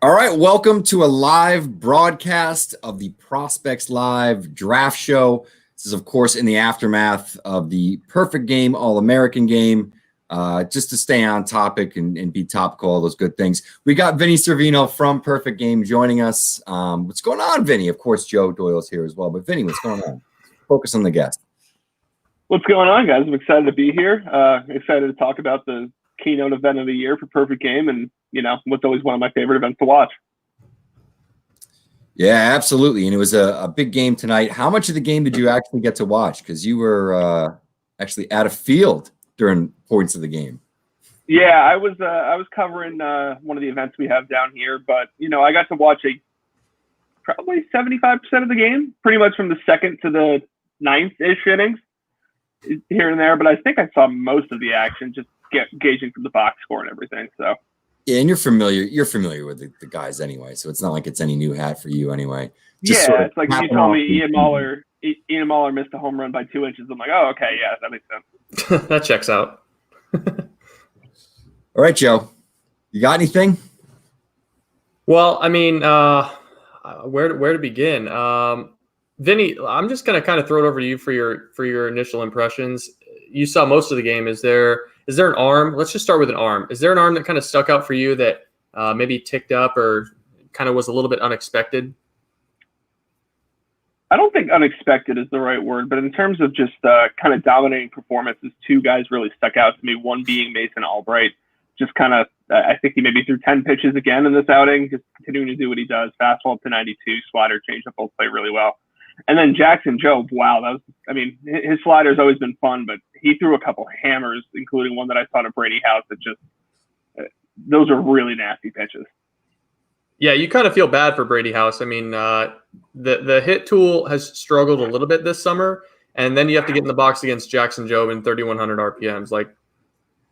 All right, welcome to a live broadcast of the Prospects Live Draft Show. This is, of course, in the aftermath of the Perfect Game All-American game, just to stay on topic and be topical, all those good things. We got Vinnie Cervino from Perfect Game joining us. What's going on, Vinnie? Of course, Joe Doyle's here as well. But, Vinnie, what's going on? Focus on the guest. What's going on, guys? I'm excited to be here. Excited to talk about the keynote event of the year for Perfect Game and, you know, what's always one of my favorite events to watch. Yeah, absolutely. And it was a big game tonight. How much of the game did you actually get to watch? Because you were actually at a field during points of the game. Yeah, I was covering one of the events we have down here, but, you know, I got to watch probably 75% of the game, pretty much from the second to the ninth-ish innings here and there. But I think I saw most of the action, just gauging from the box score and everything. So yeah, and you're familiar with the guys anyway, so it's not like it's any new hat for you anyway. Just it's like if you told me Ian Lawler missed a home run by 2 inches. I'm like, oh, okay, yeah, that makes sense. That checks out. All right, Joe, you got anything? Well, I mean, where to begin? Vinnie, I'm just gonna kind of throw it over to you for your initial impressions. You saw most of the game. Is there an arm? Let's just start with an arm. Is there an arm that kind of stuck out for you that maybe ticked up or kind of was a little bit unexpected? I don't think unexpected is the right word, but in terms of just kind of dominating performances, two guys really stuck out to me, one being Mason Albright. Just kind of, I think he maybe threw 10 pitches again in this outing, just continuing to do what he does. Fastball up to 92, slider, changeup both play really well. And then Jackson Jobe, wow, his slider's always been fun, but he threw a couple hammers, including one that I saw to Brady House that just, those are really nasty pitches. Yeah, you kind of feel bad for Brady House. I mean, the hit tool has struggled a little bit this summer, and then you have to get in the box against Jackson Jobe in 3,100 RPMs. Like,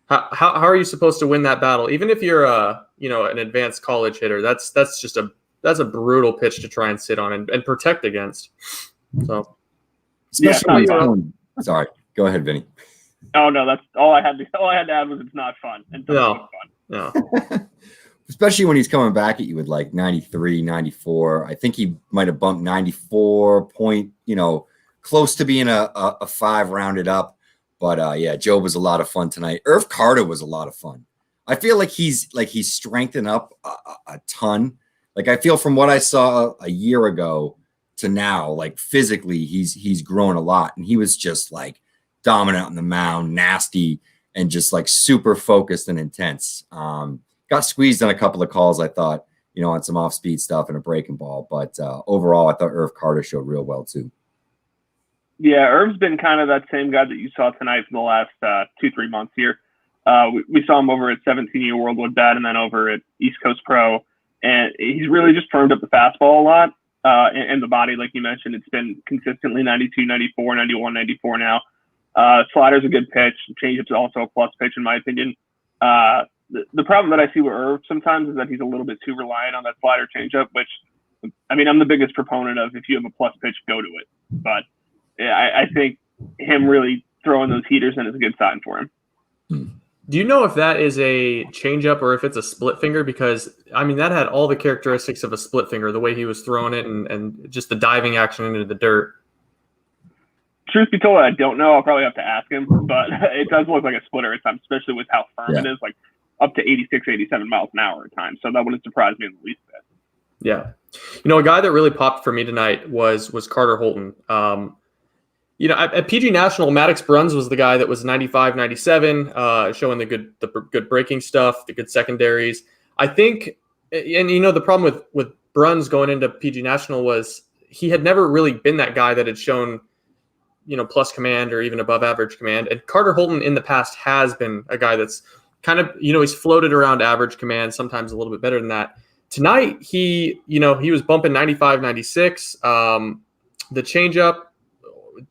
how are you supposed to win that battle? Even if you're an advanced college hitter, that's a brutal pitch to try and sit on and protect against. So, especially sorry, go ahead, Vinny. Oh no, that's all I had to add was it's not fun. And no. Especially when he's coming back at you with like 93, 94. I think he might have bumped 94 point, close to being a 5 rounded up. But yeah, Joe was a lot of fun tonight. Irv Carter was a lot of fun. I feel like he's strengthened up a ton. Like I feel from what I saw a year ago to now, like physically he's grown a lot, and he was just like dominant on the mound, nasty, and just like super focused and intense. Got squeezed on a couple of calls, I thought, on some off-speed stuff and a breaking ball. But overall, I thought Irv Carter showed real well too. Yeah, Irv's been kind of that same guy that you saw tonight for the last 2-3 months here. We saw him over at 17-year World with Bat and then over at East Coast Pro. And he's really just firmed up the fastball a lot. And the body, like you mentioned, it's been consistently 92, 94, 91, 94 now. Slider's a good pitch. Changeup's also a plus pitch, in my opinion. The problem that I see with Irv sometimes is that he's a little bit too reliant on that slider changeup, which, I mean, I'm the biggest proponent of if you have a plus pitch, go to it. But yeah, I think him really throwing those heaters in is a good sign for him. Do you know if that is a changeup or if it's a split finger? Because, I mean, that had all the characteristics of a split finger, the way he was throwing it and just the diving action into the dirt. Truth be told, I don't know. I'll probably have to ask him, but it does look like a splitter at times, especially with how firm it is, like up to 86, 87 miles an hour at times. So that wouldn't surprise me in the least bit. Yeah. A guy that really popped for me tonight was Carter Holton. At PG National, Maddox Bruns was the guy that was 95, 97, showing the good breaking stuff, the good secondaries. I think, and the problem with Bruns going into PG National was he had never really been that guy that had shown, plus command or even above average command. And Carter Holton in the past has been a guy that's kind of, he's floated around average command, sometimes a little bit better than that. Tonight, he was bumping 95, 96. The changeup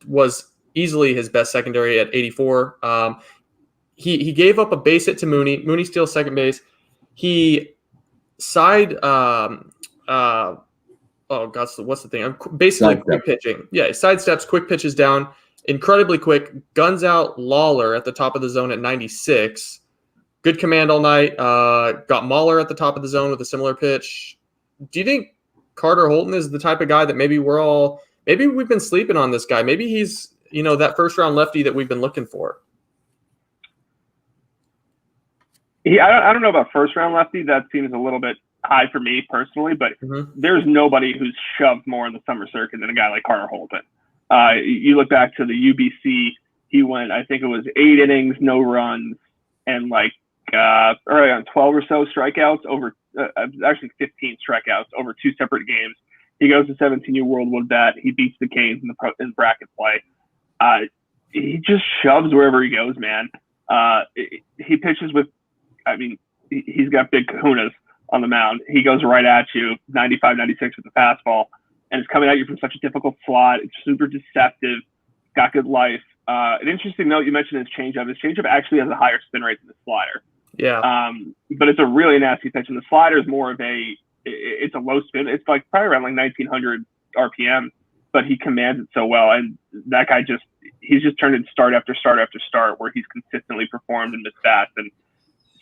was easily his best secondary at 84. He gave up a base hit to Mooney. Mooney steals second base. He what's the thing? Basically quick pitching. Yeah, sidesteps, quick pitches down, incredibly quick, guns out Lawler at the top of the zone at 96. good command all night. Got Lawler at the top of the zone with a similar pitch. Do you think Carter Holton is the type of guy that maybe we've been sleeping on this guy? Maybe he's, that first round lefty that we've been looking for. I don't know about first round lefty. That seems a little bit high for me personally, but there's nobody who's shoved more in the summer circuit than a guy like Carter Holton. You look back to the UBC, he went, I think it was 8 innings, no runs, and early on 12 or so strikeouts over, actually 15 strikeouts over 2 separate games. He goes to 17U World with that. He beats the Canes in bracket play. He just shoves wherever he goes, man. He pitches with, he's got big kahunas on the mound. He goes right at you, 95, 96 with the fastball, and it's coming at you from such a difficult slot. It's super deceptive. Got good life. An interesting note, you mentioned his changeup. His changeup actually has a higher spin rate than the slider. Yeah. But it's a really nasty pitch, and the slider is more of it's a low spin. It's probably around 1900 RPM, but he commands it so well. And that guy he's just turned in start after start after start where he's consistently performed and missed bats. And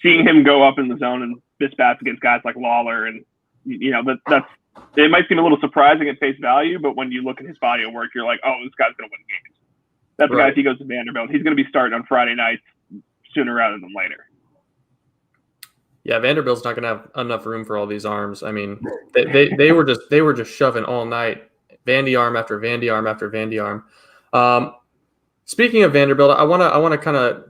seeing him go up in the zone and miss bats against guys like Lawler, and it might seem a little surprising at face value, but when you look at his body of work, you're like, oh, this guy's going to win games. That's the guy, if he goes to Vanderbilt, he's going to be starting on Friday nights sooner rather than later. Yeah, Vanderbilt's not going to have enough room for all these arms. I mean, they were just shoving all night, Vandy arm after Vandy arm after Vandy arm. Speaking of Vanderbilt, I want to kind of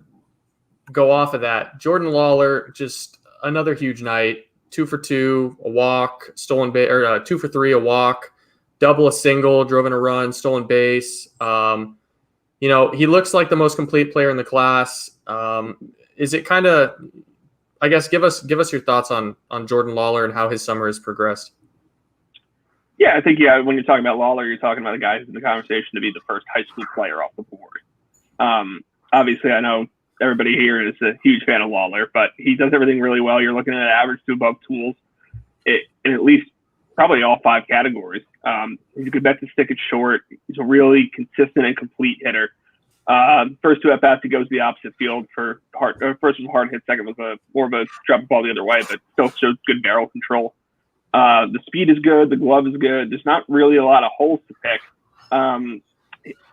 go off of that. Jordan Lawler, just another huge night. 2 for 2, a walk, stolen base, or 2 for 3, a walk, double, a single, drove in a run, stolen base. He looks like the most complete player in the class. Is it kind of, I guess, give us your thoughts on Jordan Lawler and how his summer has progressed? Yeah, I think, when you're talking about Lawler, you're talking about a guy who's in the conversation to be the first high school player off the board. Obviously, I know everybody here is a huge fan of Lawler, but he does everything really well. You're looking at average to above tools in at least probably all 5 categories. He's a good bet to stick it short. He's a really consistent and complete hitter. First 2 at-bats, he goes the opposite field for first was a hard hit, second was more of a drop ball the other way, but still shows good barrel control. The speed is good. The glove is good. There's not really a lot of holes to pick.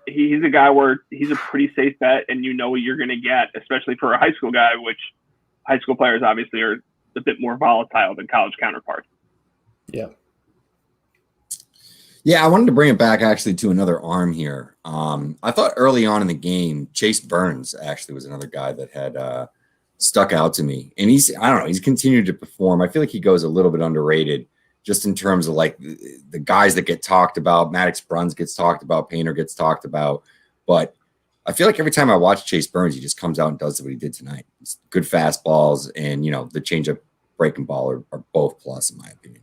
He's a guy where he's a pretty safe bet, and you know what you're going to get, especially for a high school guy, which high school players obviously are a bit more volatile than college counterparts. Yeah. Yeah, I wanted to bring it back actually to another arm here. I thought early on in the game, Chase Burns actually was another guy that had stuck out to me. And he's continued to perform. I feel like he goes a little bit underrated just in terms of the guys that get talked about. Maddox Bruns gets talked about, Painter gets talked about. But I feel like every time I watch Chase Burns, he just comes out and does what he did tonight. It's good fastballs and, the changeup breaking ball are both plus in my opinion.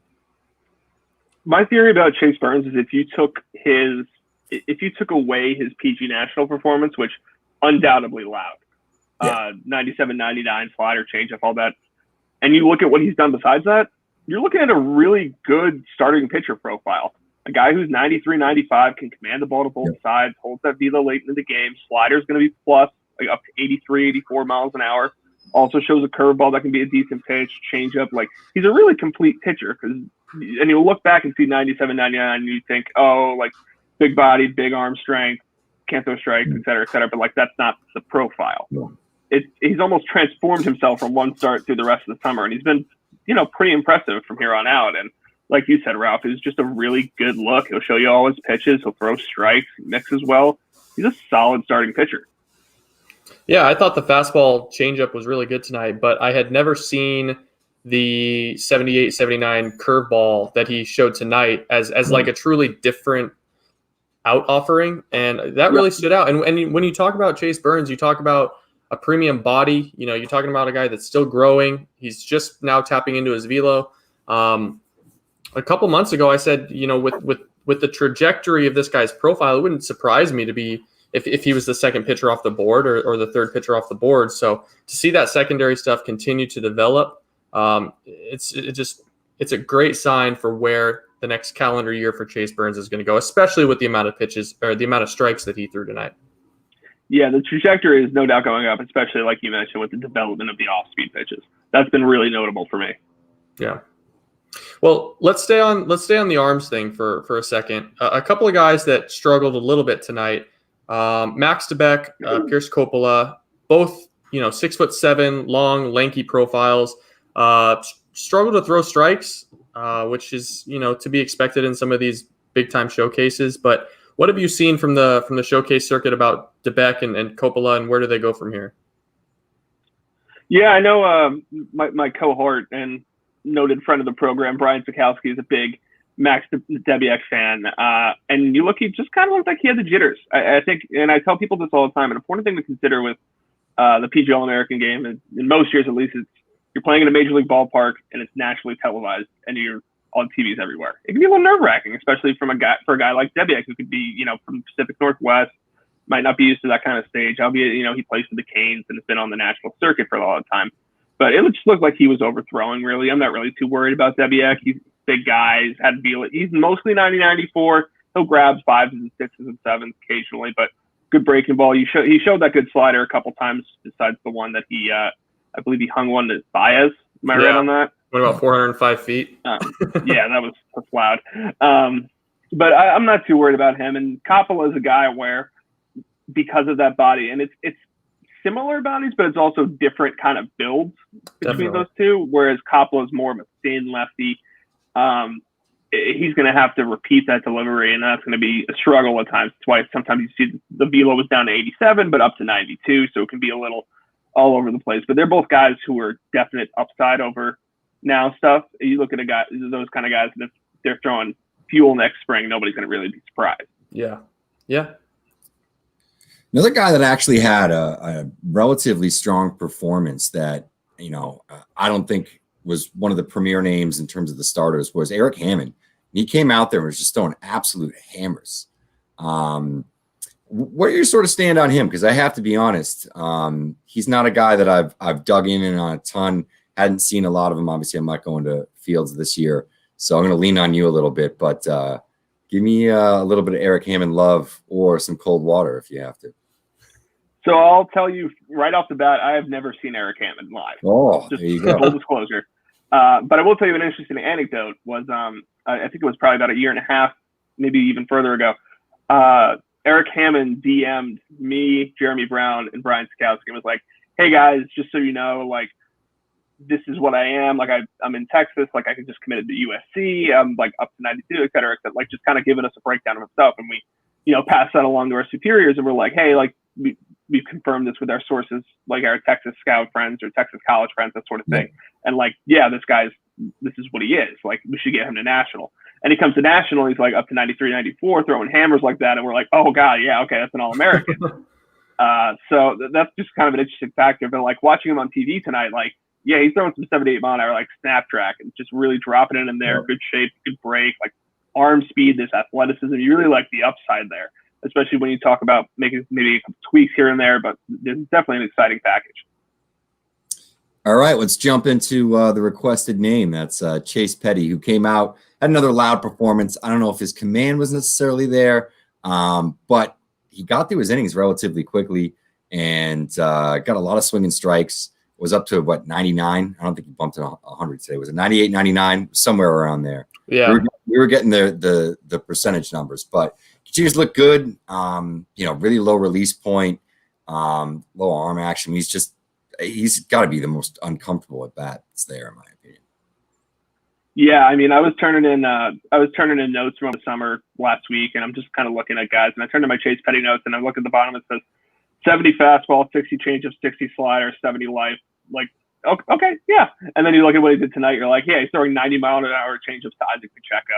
My theory about Chase Burns is if you took away his PG National performance, which undoubtedly loud, 97, 99, slider, changeup, all that, and you look at what he's done besides that, you're looking at a really good starting pitcher profile. A guy who's 93, 95, can command the ball to both sides, holds that velo late in the game. Slider's going to be plus, up to 83, 84 miles an hour. Also shows a curveball that can be a decent pitch, changeup. He's a really complete pitcher. And you look back and see 97, 99, and you think, big body, big arm strength, can't throw strikes, et cetera, but that's not the profile. No. He's almost transformed himself from one start through the rest of the summer, and he's been, pretty impressive from here on out. And like you said, Ralph, it's just a really good look. He'll show you all his pitches. He'll throw strikes, mixes well. He's a solid starting pitcher. Yeah, I thought the fastball changeup was really good tonight, but I had never seen the 78, 79 curveball that he showed tonight as a truly different out offering. And that really stood out. And when you talk about Chase Burns, you talk about a premium body. You're talking about a guy that's still growing. He's just now tapping into his velo. A couple months ago, I said, with the trajectory of this guy's profile, it wouldn't surprise me to be if he was the second pitcher off the board or the third pitcher off the board. So to see that secondary stuff continue to develop, it's a great sign for where the next calendar year for Chase Burns is going to go, especially with the amount of pitches or the amount of strikes that he threw tonight. Yeah, the trajectory is no doubt going up, especially like you mentioned with the development of the off-speed pitches. That's been really notable for me. Yeah. Well, let's stay on the arms thing for a second. A couple of guys that struggled a little bit tonight. Max DeBeck, Pierce Coppola, both 6'7", long, lanky profiles. Struggle to throw strikes, which is to be expected in some of these big time showcases. But what have you seen from the showcase circuit about DeBeck and Coppola, and where do they go from here? Yeah, I know my cohort and noted friend of the program, Brian Sikowski, is a big Max DeBeck fan. And you look, he just kind of looked like he had the jitters. I think, and I tell people this all the time, an important thing to consider with the PGA All-American game, in most years at least, is you're playing in a major league ballpark and it's nationally televised and you're on TVs everywhere. It can be a little nerve-wracking, especially for a guy like DeBeck, who could be, from the Pacific Northwest, might not be used to that kind of stage. Albeit, he plays for the Canes and has been on the national circuit for a lot of time. But it just looked like he was overthrowing, really. I'm not really too worried about DeBeck. He's a big guy. He's had to feel it. He's mostly 90-94. He'll grab 5s and 6s and 7s occasionally, but good breaking ball. He showed that good slider a couple times, besides the one that he, I believe he hung one to Baez. Am I right on that? What about 405 feet? Yeah, that's loud. But I'm not too worried about him. And Coppola is a guy where, because of that body, and it's similar bodies, but it's also different kind of builds between those two. Whereas Coppola is more of a thin lefty. He's going to have to repeat that delivery, and that's going to be a struggle at times. That's why sometimes you see the velo was down to 87, but up to 92, so it can be a little all over the place. But they're both guys who are definite upside over now stuff. You look at those kind of guys, and if they're throwing fuel next spring, nobody's going to really be surprised. Yeah. Another guy that actually had a relatively strong performance that, I don't think was one of the premier names in terms of the starters was Eric Hammond. He came out there and was just throwing absolute hammers. What are your sort of stand on him? Because I have to be honest, he's not a guy that I've dug in on a ton. Hadn't seen a lot of him. Obviously, I'm not going to fields this year, so I'm going to lean on you a little bit. But give me a little bit of Eric Hammond love or some cold water if you have to. So I'll tell you right off the bat, I have never seen Eric Hammond live. Oh, just there you go. Full disclosure. But I will tell you an interesting anecdote was I think it was probably about a year and a half, maybe even further ago. Eric Hammond DM'd me, Jeremy Brown, and Brian Sikowski and was like, "Hey guys, just so you know, like, this is what I am. Like, I'm in Texas. Like, I just committed to USC. I'm like up to 92, et cetera, et cetera." Like, just kind of giving us a breakdown of himself, and we, pass that along to our superiors, and we're like, "Hey, like, we've confirmed this with our sources, like our Texas scout friends or Texas college friends, that sort of thing. And like, yeah, this is what he is. Like, we should get him to national." And he comes to national, he's like up to 93, 94, throwing hammers like that. And we're like, oh God, yeah, okay, that's an All-American. So that's just kind of an interesting factor. But like watching him on TV tonight, like, yeah, he's throwing some 78 mile an hour, like snap track, and just really dropping it in there. Good shape, good break, like arm speed, this athleticism. You really like the upside there, especially when you talk about making maybe some tweaks here and there, but there's definitely an exciting package. All right, let's jump into the requested name. That's Chase Petty, who came out, had another loud performance. I don't know if his command was necessarily there, but he got through his innings relatively quickly and got a lot of swinging strikes. Was up to, 99? I don't think he bumped to 100 today. Was it 98, 99? Somewhere around there. Yeah. We were getting the percentage numbers, but continues to look good. Really low release point, low arm action. He's got to be the most uncomfortable at bats there, in my opinion. Yeah, I mean, I was turning in notes from the summer last week, and I'm just kind of looking at guys, and I turned to my Chase Petty notes, and I look at the bottom. It says 70 fastball, 60 changeup, 60 slider, 70 life. Like, okay, yeah. And then you look at what he did tonight. You're like, yeah, he's throwing 90 mile an hour changeups to Isaac Pacheco.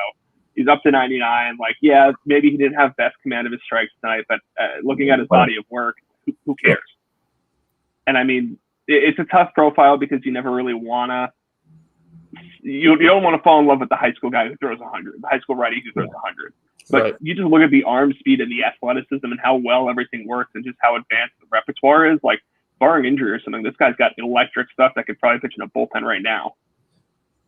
He's up to 99. Like, yeah, maybe he didn't have best command of his strikes tonight, but looking at his body of work, who cares? And I mean, it's a tough profile because you never really want to. You don't want to fall in love with the high school guy who throws 100, the high school righty who throws 100. But you just look at the arm speed and the athleticism and how well everything works and just how advanced the repertoire is. Like, barring injury or something, this guy's got electric stuff that could probably pitch in a bullpen right now.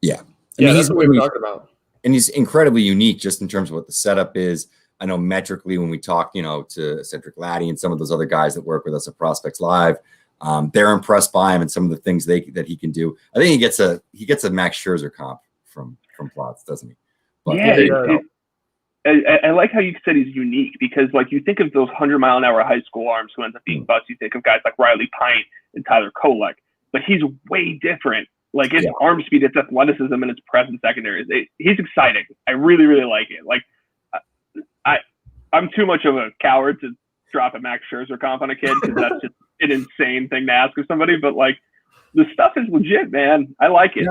Yeah. That's what we were talking about. And he's incredibly unique just in terms of what the setup is, I know metrically when we talk, to Cedric Laddie and some of those other guys that work with us at Prospects Live, they're impressed by him and some of the things that he can do. I think he gets a Max Scherzer comp from Plots, doesn't he? But, I like how you said he's unique, because like you think of those 100-mile-an-hour high school arms who ends up being busts. You think of guys like Riley Pint and Tyler Kolek, but he's way different. Like his arm speed, its athleticism, and its presence secondary. He's exciting. I really, really like it. Like I'm too much of a coward to drop a Max Scherzer comp on a kid, because that's just an insane thing to ask of somebody. But like the stuff is legit, man. I like it.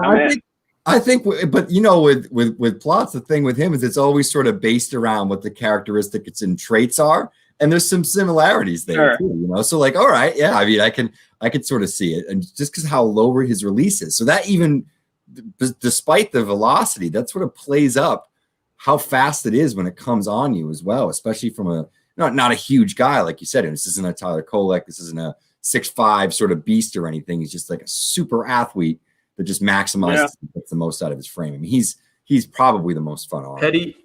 I think, but with Plots, the thing with him is it's always sort of based around what the characteristics and traits are, and there's some similarities there too. So like, all right, yeah, I mean, I could sort of see it, and just because how low his release is, so that even despite the velocity, that sort of plays up how fast it is when it comes on you as well, especially from a not a huge guy like you said. And this isn't a Tyler Kolek, this isn't a 6'5" sort of beast or anything. He's just like a super athlete that just maximizes and gets the most out of his frame. I mean, he's probably the most fun arm. Petty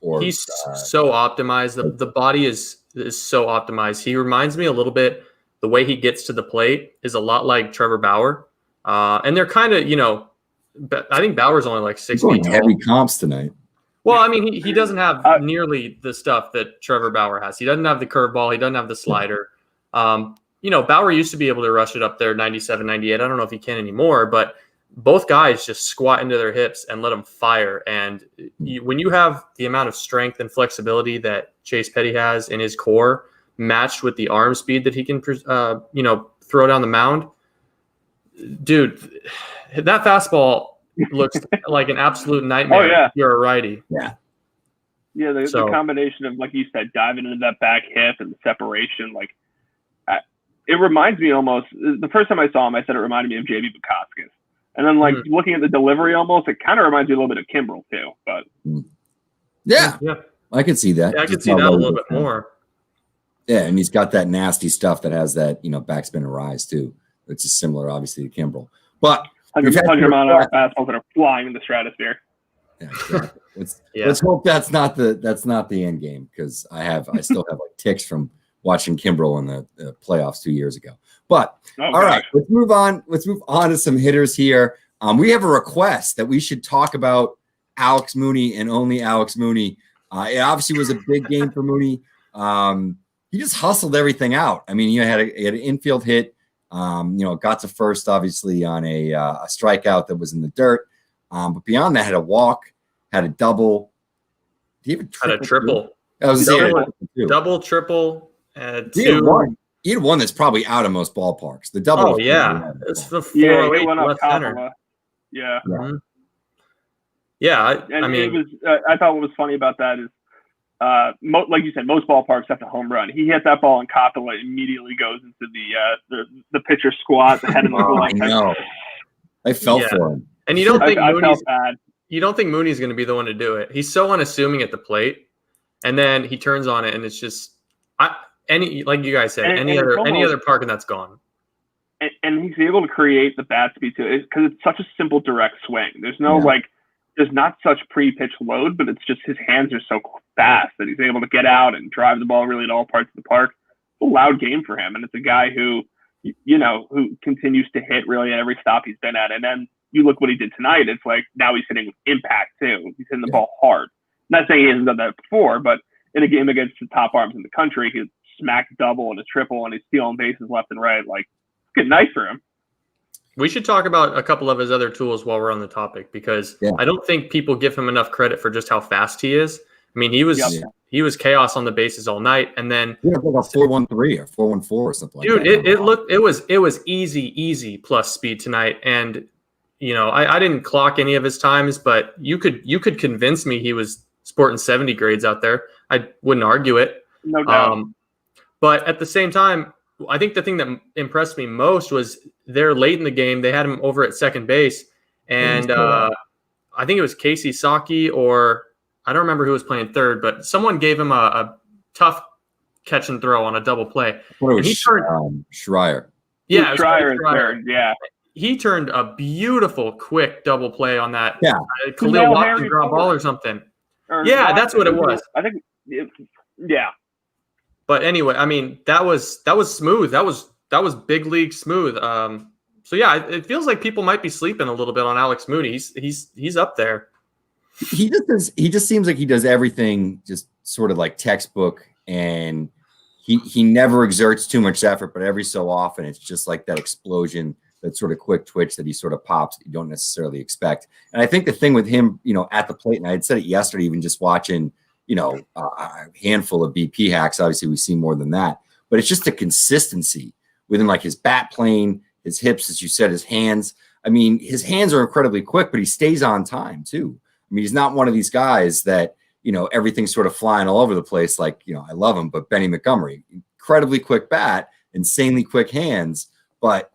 he's so optimized. The body is so optimized. He reminds me a little bit, the way he gets to the plate is a lot like Trevor Bauer. And they're kind of, I think Bauer's only like 6 feet tall. Heavy comps tonight. Well, I mean, he doesn't have nearly the stuff that Trevor Bauer has. He doesn't have the curveball. He doesn't have the slider. Bauer used to be able to rush it up there 97, 98. I don't know if he can anymore, but both guys just squat into their hips and let them fire. And when you have the amount of strength and flexibility that Chase Petty has in his core, matched with the arm speed that he can, throw down the mound, dude, that fastball looks like an absolute nightmare. Oh, yeah. If you're a righty. Yeah. Yeah, the combination of, like you said, diving into that back hip and the separation, like, it reminds me almost, the first time I saw him, I said it reminded me of J.B. Bukowskis. And then, like, looking at the delivery almost, it kind of reminds me a little bit of Kimbrel, too. But yeah, I can see that. Yeah, I can see that a little bit more. Yeah, and he's got that nasty stuff that has that, backspin and rise, too, which is similar, obviously, to Kimbrel. But 100-mile-an-hour fastballs that are flying in the stratosphere. Yeah, exactly. Let's hope that's not the end game, because I still have like ticks from watching Kimbrel in the playoffs 2 years ago. But all right, let's move on. Let's move on to some hitters here. We have a request that we should talk about Alex Mooney and only Alex Mooney. It obviously was a big game for Mooney. He just hustled everything out. I mean, he had an infield hit. Got to first, obviously, on a strikeout that was in the dirt. But beyond that, had a walk, had a double. Had a triple. Double, triple. He had one that's probably out of most ballparks. The double. Oh, yeah. It's the 408 left center. Yeah. Mm-hmm. Yeah. I mean, it was, I thought what was funny about that is, like you said, most ballparks have a home run. He hit that ball, and Coppola immediately goes into the pitcher squat, the head in the I know. I felt for him. And you don't think Mooney's going to be the one to do it. He's so unassuming at the plate, and then he turns on it, and it's just like you guys said, any other park, and that's gone. And he's able to create the bat speed too, because it's such a simple direct swing. There's no there's not such pre-pitch load, but it's just his hands are so fast that he's able to get out and drive the ball really at all parts of the park. It's a loud game for him, and it's a guy who continues to hit really at every stop he's been at. And then you look what he did tonight. It's like now he's hitting with impact too. He's hitting the ball hard. Not saying he hasn't done that before, but in a game against the top arms in the country, he smacked double and a triple, and he's stealing bases left and right. Like, it's a good night for him. We should talk about a couple of his other tools while we're on the topic, because I don't think people give him enough credit for just how fast he is. I mean, he was chaos on the bases all night, and then like a 4.13 or 4.14 or something. Dude, like that. it was easy plus speed tonight, and I didn't clock any of his times, but you could convince me he was sporting 70 grades out there. I wouldn't argue it. No doubt. But at the same time, I think the thing that impressed me most was there late in the game, they had him over at second base, and I think it was Casey Saki, or I don't remember who was playing third, but someone gave him a tough catch and throw on a double play. And he turned Schreier. Yeah, Schreier is third. Yeah. He turned a beautiful, quick double play on that. Yeah. Khalil Watson ground ball or something. Yeah, that's what it was. I think, yeah. But anyway, I mean, that was smooth. That was big league smooth. So yeah, it feels like people might be sleeping a little bit on Alex Mooney. He's up there. He just seems like he does everything just sort of like textbook, and he never exerts too much effort, but every so often it's just like that explosion, that sort of quick twitch that he sort of pops that you don't necessarily expect. And I think the thing with him, at the plate, and I had said it yesterday, even just watching, a handful of BP hacks. Obviously, we see more than that, but it's just the consistency within like his bat plane, his hips, as you said, his hands. I mean, his hands are incredibly quick, but he stays on time too. I mean, he's not one of these guys that, everything's sort of flying all over the place. Like, I love him, but Benny Montgomery, incredibly quick bat, insanely quick hands. But,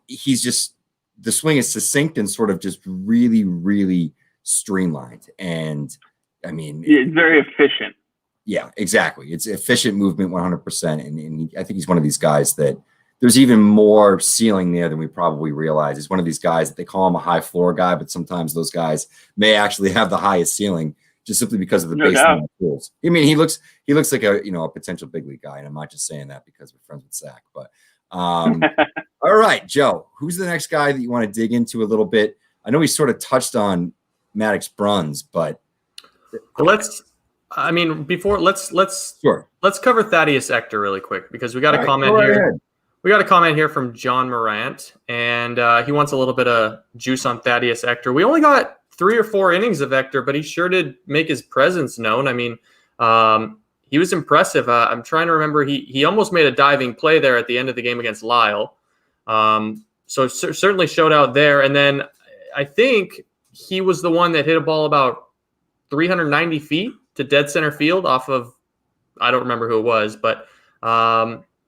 he's just, the swing is succinct and sort of just really, really streamlined. And I mean, it's very efficient. Yeah, exactly. It's efficient movement 100%. And I think he's one of these guys that there's even more ceiling there than we probably realize. He's one of these guys that they call him a high floor guy, but sometimes those guys may actually have the highest ceiling just simply because of the baseline tools. I mean, he looks like a potential big league guy, and I'm not just saying that because we're friends with Zach. But all right, Joe, who's the next guy that you want to dig into a little bit? I know we sort of touched on Maddox Bruns, but let's cover Thaddeus Ector really quick, because we got a comment here. We got a comment here from John Morant, and he wants a little bit of juice on Thaddeus Ector. We only got 3 or 4 innings of Ector, but he sure did make his presence known. I mean, he was impressive. I'm trying to remember. He almost made a diving play there at the end of the game against Lyle. So certainly showed out there. And then I think he was the one that hit a ball about 390 feet to dead center field off of, I don't remember who it was, but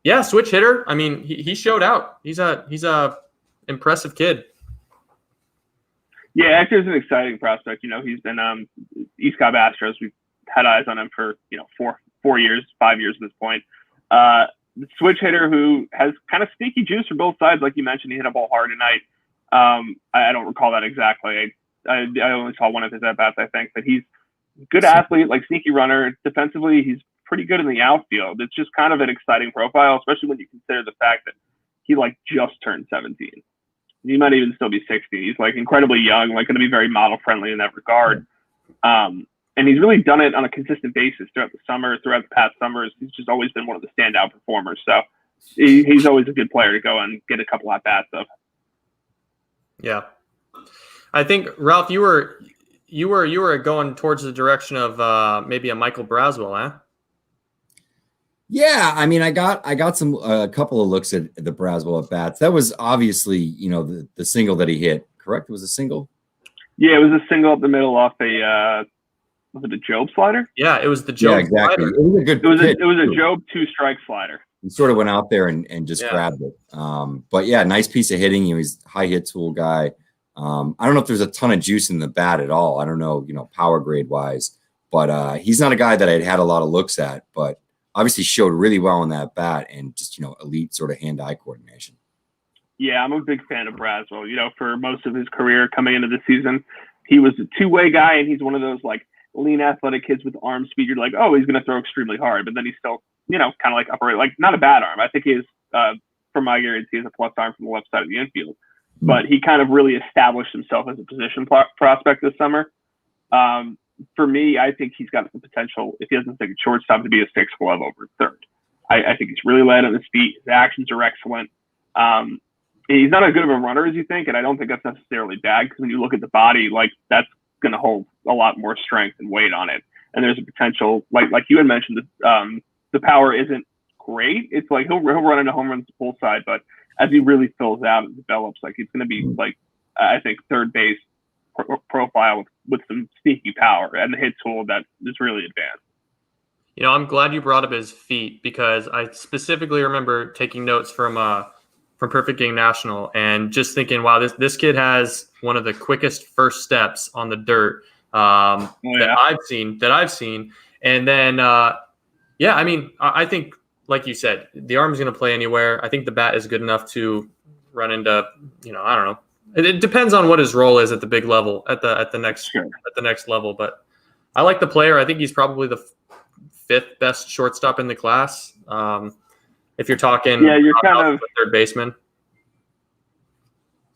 yeah, switch hitter. I mean, he showed out. He's a impressive kid. Yeah, Ector's an exciting prospect. He's been East Cobb Astros. We've had eyes on him for 5 years at this point. The switch hitter who has kind of sneaky juice for both sides, like you mentioned. He hit a ball hard tonight. I don't recall that exactly. I only saw one of his at bats, I think, but he's a good athlete, like sneaky runner. Defensively, he's pretty good in the outfield. It's just kind of an exciting profile, especially when you consider the fact that he just turned 17. He might even still be 16. He's incredibly young, going to be very model friendly in that regard. And he's really done it on a consistent basis throughout the past summers. He's just always been one of the standout performers. So he's always a good player to go and get a couple at bats of. Yeah. I think, Ralph, you were going towards the direction of maybe a Michael Braswell, huh? Yeah, I mean, I got a couple of looks at the Braswell at bats. That was obviously, the single that he hit. Correct? It was a single. Yeah, it was a single up the middle off a was it a Job slider? Yeah, it was the Job. Yeah, exactly. Slider. It was a good. It was a Job 2-strike slider. He sort of went out there and just grabbed it. But yeah, nice piece of hitting. He's a high hit tool guy. I don't know if there's a ton of juice in the bat at all. I don't know, power grade wise, but he's not a guy that I'd had a lot of looks at, but obviously showed really well in that bat and just, elite sort of hand-eye coordination. Yeah, I'm a big fan of Braswell. For most of his career coming into the season, he was a two-way guy, and he's one of those lean athletic kids with arm speed. You're like, oh, he's going to throw extremely hard, but then he's still, kind of upright, not a bad arm. I think he is, from my guarantee, he has a plus arm from the left side of the infield. But he kind of really established himself as a position prospect this summer. For me, I think he's got the potential, if he doesn't take a shortstop, to be a 6 glove over third. I think he's really light on his feet. His actions are excellent. He's not as good of a runner as you think, and I don't think that's necessarily bad, because when you look at the body, that's going to hold a lot more strength and weight on it. And there's a potential, like you had mentioned, the power isn't great. It's he'll run into home runs full side, but as he really fills out and develops, he's going to be I think third base profile with some sneaky power and the hit tool that is really advanced. I'm glad you brought up his feet, because I specifically remember taking notes from Perfect Game National and just thinking, wow, this kid has one of the quickest first steps on the dirt that I've seen. And then, I mean, I think, like you said, the arm is going to play anywhere. I think the bat is good enough to run into, I don't know. It depends on what his role is at the big level, at the next level. But I like the player. I think he's probably the fifth best shortstop in the class. If you're talking, you're kind of third baseman,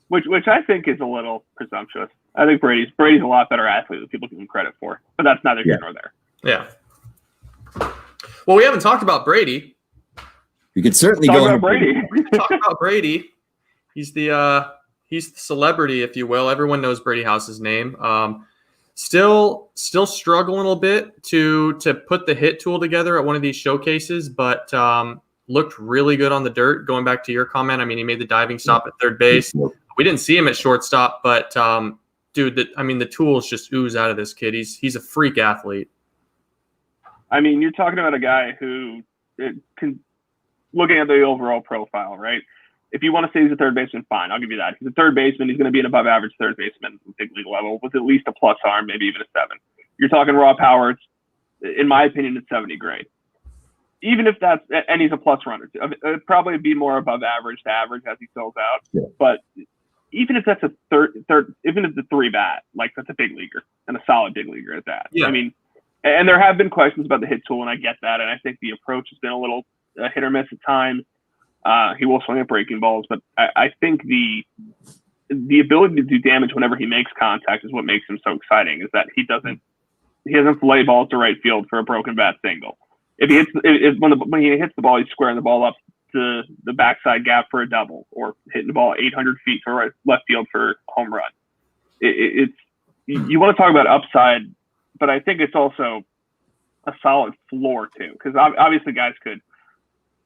which I think is a little presumptuous. I think Brady's a lot better athlete than people give him credit for, but that's neither here nor there. Yeah. Well, we haven't talked about Brady. We could certainly Talk about Brady. Talk about Brady. He's the celebrity, if you will. Everyone knows Brady House's name. Still struggling a little bit to put the hit tool together at one of these showcases, but looked really good on the dirt. Going back to your comment, I mean, he made the diving stop at third base. We didn't see him at shortstop, but dude, the tools just ooze out of this kid. He's a freak athlete. I mean, you're talking about a guy who looking at the overall profile, right? If you want to say he's a third baseman, fine, I'll give you that. He's a third baseman. He's going to be an above average third baseman at big league level with at least a plus arm, maybe even a 7. You're talking raw power. In my opinion, it's 70 grade. Even if that's, and he's a plus runner, it'd probably be more above average to average as he fills out. Yeah. But even if that's a third, even if it's a 3 bat, like that's a big leaguer and a solid big leaguer at that. Yeah. I mean, and there have been questions about the hit tool, and I get that. And I think the approach has been a little hit or miss at times. He will swing at breaking balls, but I think the ability to do damage whenever he makes contact is what makes him so exciting. Is that he doesn't fillet balls to right field for a broken bat single. If he hits when he hits the ball, he's squaring the ball up to the backside gap for a double, or hitting the ball 800 feet to left field for a home run. It's you want to talk about upside, but I think it's also a solid floor too, because obviously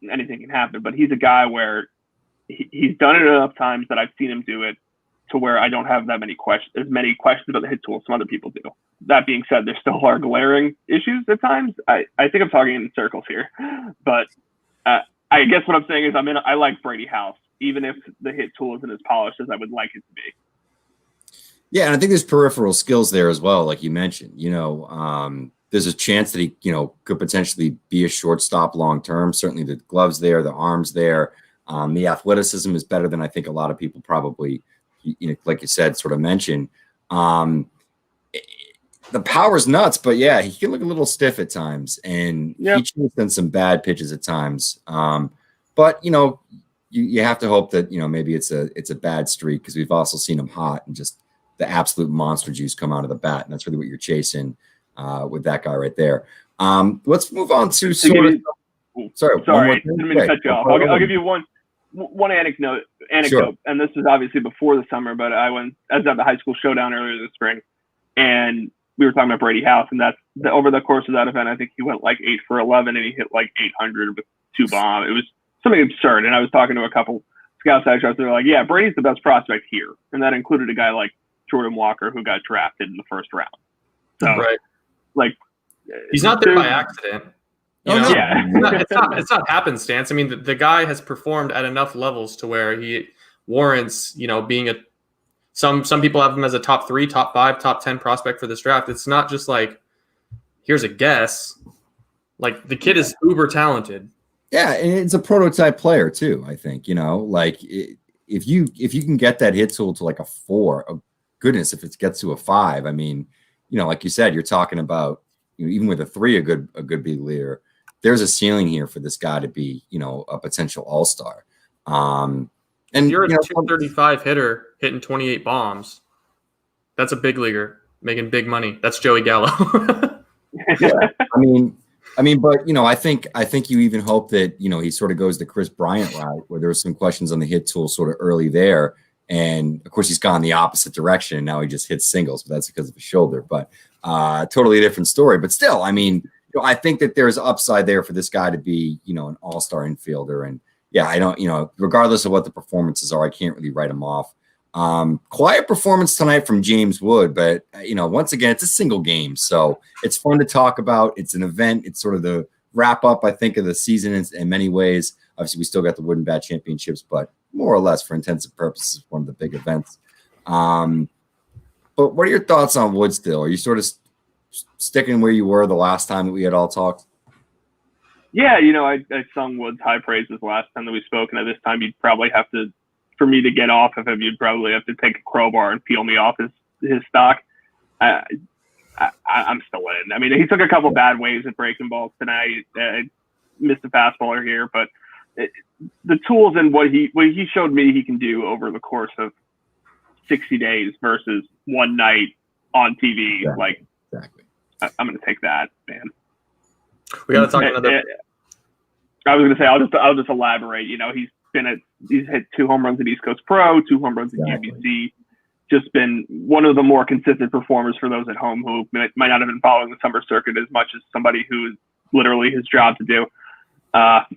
anything can happen, but he's a guy where he's done it enough times that I've seen him do it to where I don't have that many questions about the hit tool as some other people do. That being said, there still are glaring issues at times. I think I'm talking in circles here, but I guess what I'm saying is I like Brady House, even if the hit tool isn't as polished as I would like it to be. Yeah, and I think there's peripheral skills there as well, like you mentioned. There's a chance that he, could potentially be a shortstop long term. Certainly the gloves there, the arms there. The athleticism is better than I think a lot of people probably, like you said, sort of mentioned. The power's nuts, but yeah, he can look a little stiff at times, and he chased on some bad pitches at times. But you have to hope that maybe it's a bad streak, because we've also seen him hot and just the absolute monster juice come out of the bat, and that's really what you're chasing with that guy right there. Let's move on to sorry, didn't mean to cut you off. I'll give you one anecdote, sure. And this is obviously before the summer, but I was at the high school showdown earlier this spring, and we were talking about Brady House, and over the course of that event, I think he went like 8 for 11, and he hit like 800 with 2 bombs. It was something absurd. And I was talking to a couple scouts I trust. They're like, "Yeah, Brady's the best prospect here," and that included a guy like Jordan Walker, who got drafted in the first round. So, right. Like, he's not there by accident. Yeah, it's not happenstance. I mean, the guy has performed at enough levels to where he warrants, being some people have him as a top 3, top 5, top 10 prospect for this draft. It's not just like, here's a guess. Like, the kid is uber talented. Yeah, and it's a prototype player too, I think. If you can get that hit tool to like a 4, oh goodness, if it gets to a 5, I mean, like you said, you're talking about, even with a 3, a good big leader, there's a ceiling here for this guy to be, a potential all-star. And you're a 235 hitter hitting 28 bombs. That's a big leaguer making big money. That's Joey Gallo. Yeah, I mean, but I think you even hope that he sort of goes the Chris Bryant route, where there were some questions on the hit tool sort of early there, and of course he's gone the opposite direction, and now he just hits singles, but that's because of his shoulder. But totally different story. But still, I mean, I think that there's upside there for this guy to be an all-star infielder, and yeah, I don't regardless of what the performances are, I can't really write him off. Quiet performance tonight from James Wood, but once again, it's a single game, so it's fun to talk about. It's an event. It's sort of the wrap up, I think, of the season in many ways. Obviously, we still got the Wooden Bat Championships, but more or less for intensive purposes, one of the big events. But what are your thoughts on Wood still? Are you sort of sticking where you were the last time that we had all talked? Yeah, I sung Wood's high praises last time that we spoke, and at this time you'd probably have to, for me to get off of him, you'd probably have to take a crowbar and peel me off his stock. I I'm still in. I mean, he took a couple bad waves at breaking balls tonight. Missed a fastballer here, but the tools and what he showed me he can do over the course of 60 days versus one night on TV. Exactly. I'm going to take that, man. We got to talk another. I was going to say, I'll just elaborate. You know, he's hit 2 home runs at East Coast Pro, 2 home runs at UBC. Just been one of the more consistent performers for those at home who might not have been following the summer circuit as much as somebody who is literally his job to do.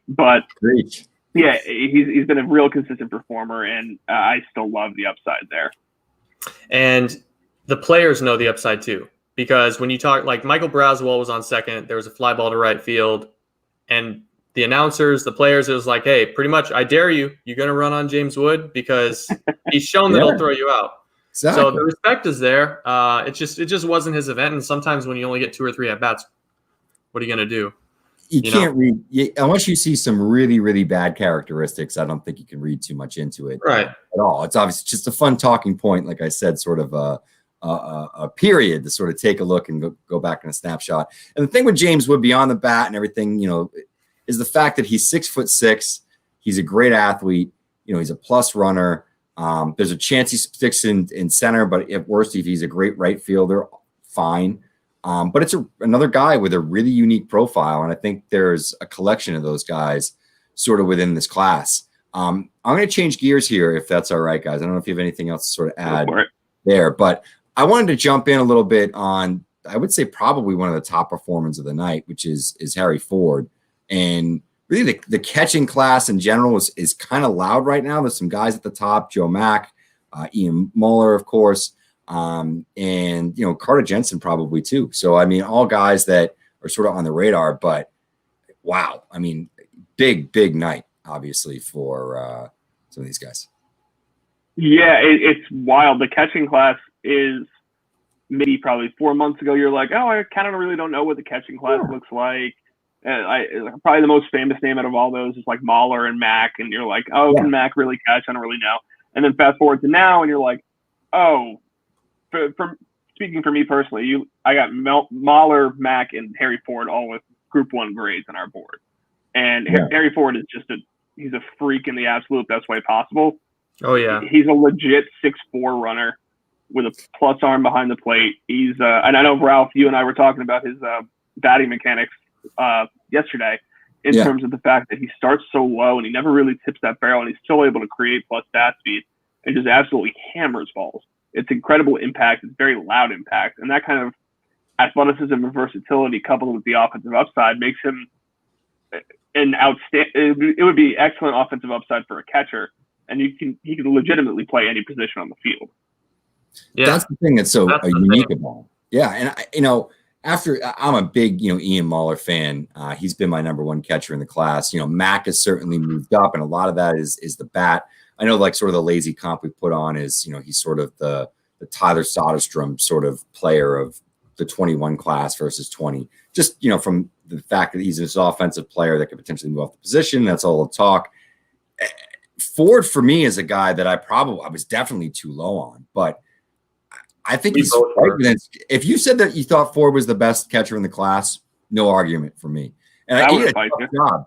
But Great. Yeah, he's been a real consistent performer, and I still love the upside there. And the players know the upside too, because when you talk, like Michael Braswell was on second, there was a fly ball to right field, and the announcers, the players, it was like, hey, pretty much, I dare you. You're going to run on James Wood because he's shown that he'll throw you out. Exactly. So the respect is there. It just wasn't his event. And sometimes when you only get 2 or 3 at bats, what are you going to do? You can't read unless you see some really, really bad characteristics. I don't think you can read too much into it right at all. It's obviously just a fun talking point. Like I said, sort of a period to sort of take a look and go back in a snapshot. And the thing with James Wood beyond the bat and everything, you know, is the fact that he's 6'6". He's a great athlete. You know, he's a plus runner. There's a chance he sticks in center, but at worst, if he's a great right fielder, fine. But it's another guy with a really unique profile, and I think there's a collection of those guys sort of within this class. I'm going to change gears here, if that's all right, guys. I don't know if you have anything else to sort of add there, but I wanted to jump in a little bit on, I would say probably one of the top performers of the night, which is Harry Ford. And really the catching class in general is kind of loud right now. There's some guys at the top, Joe Mack, Ian Muller, of course, and, you know, Carter Jensen probably too. So, I mean, all guys that are sort of on the radar, but wow. I mean, big night, obviously, for some of these guys. Yeah, it's wild. The catching class is maybe probably 4 months ago. You're like, oh, I kind of really don't know what the catching class looks like. Probably the most famous name out of all those is like Lawler and Mack, and you're like, oh, can Mack really catch? I don't really know. And then fast forward to now, and you're like, oh, from speaking for me personally, I got Mahler, Mack, and Harry Ford all with Group 1 grades on our board. And Harry Ford is he's a freak in the absolute best way possible. Oh yeah, he's a legit 6'4" runner with a plus arm behind the plate. He's and I know Ralph, you and I were talking about his batting mechanics yesterday in terms of the fact that he starts so low and he never really tips that barrel, and he's still able to create plus bat speed and just absolutely hammers balls. It's incredible impact. It's very loud impact, and that kind of athleticism and versatility coupled with the offensive upside makes him an outstanding. It would be excellent offensive upside for a catcher, and he can legitimately play any position on the field. Yeah, that's the thing that's so unique about him. Yeah, and I'm a big Ian Muller fan. He's been my number 1 catcher in the class. Mack has certainly moved up, and a lot of that is the bat. I know, like, sort of the lazy comp we put on is he's sort of the Tyler Soderstrom sort of player of the 21 class versus 20. Just from the fact that he's this offensive player that could potentially move off the position. That's all the talk. Ford for me is a guy that I was definitely too low on, but I think he's right. If you said that you thought Ford was the best catcher in the class, no argument for me. And he did a tough job.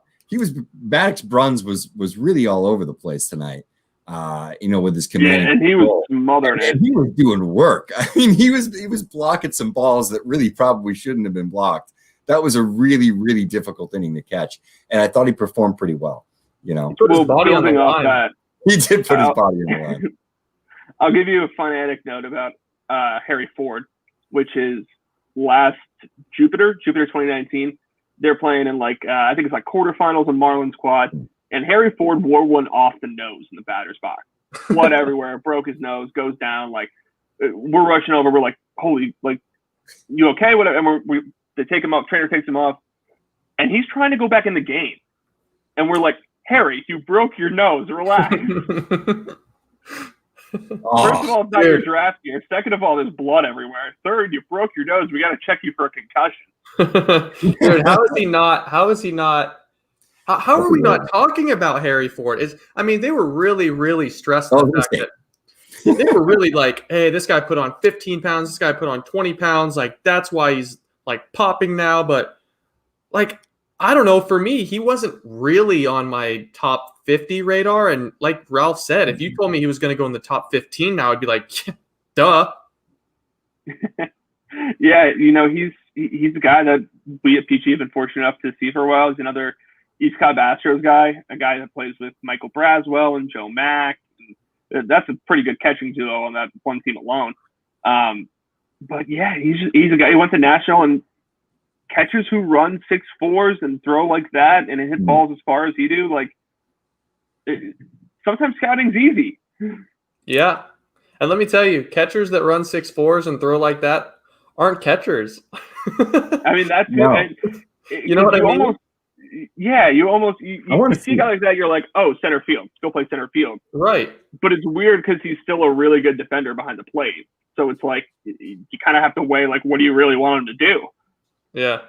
Maddox Bruns was really all over the place tonight. With his command. Yeah, and he was smothering it. And he was doing work. I mean, he was blocking some balls that really probably shouldn't have been blocked. That was a really, really difficult inning to catch, and I thought he performed pretty well. He put his body on the line. He did put his body on the line. I'll give you a fun anecdote about Harry Ford, which is last Jupiter 2019. They're playing in I think it's like quarterfinals of Marlins quad, and Harry Ford wore one off the nose in the batter's box. Blood everywhere, broke his nose, goes down. We're rushing over. We're like, holy, you okay? Whatever. And they take him off. Trainer takes him off, and he's trying to go back in the game. And we're like, Harry, you broke your nose. Relax. First of all, it's not your draft year. Second of all, there's blood everywhere. Third, you broke your nose. We got to check you for a concussion. Dude, how are we not talking about Harry Ford? They were really, really stressed. they were really like, hey, this guy put on 15 pounds, this guy put on 20 pounds. Like, that's why he's like popping now. But like, I don't know. For me, he wasn't really on my top 50 radar. And like Ralph said, if you told me he was going to go in the top 15 now, I'd be like, duh. Yeah, he's the guy that we at PG have been fortunate enough to see for a while. He's another East Cobb Astros guy, a guy that plays with Michael Braswell and Joe Mack. And that's a pretty good catching duo on that one team alone. But yeah, he's a guy. He went to national, and catchers who run 6'4" and throw like that and hit balls as far as he do, like sometimes scouting's easy. Yeah. And let me tell you, catchers that run 6'4" and throw like that aren't catchers. I mean, that's No. You know what I mean? You see a guy like that, you're like, oh, center field, go play center field. Right. But it's weird because he's still a really good defender behind the plate. So it's like you kind of have to weigh, like, what do you really want him to do? Yeah.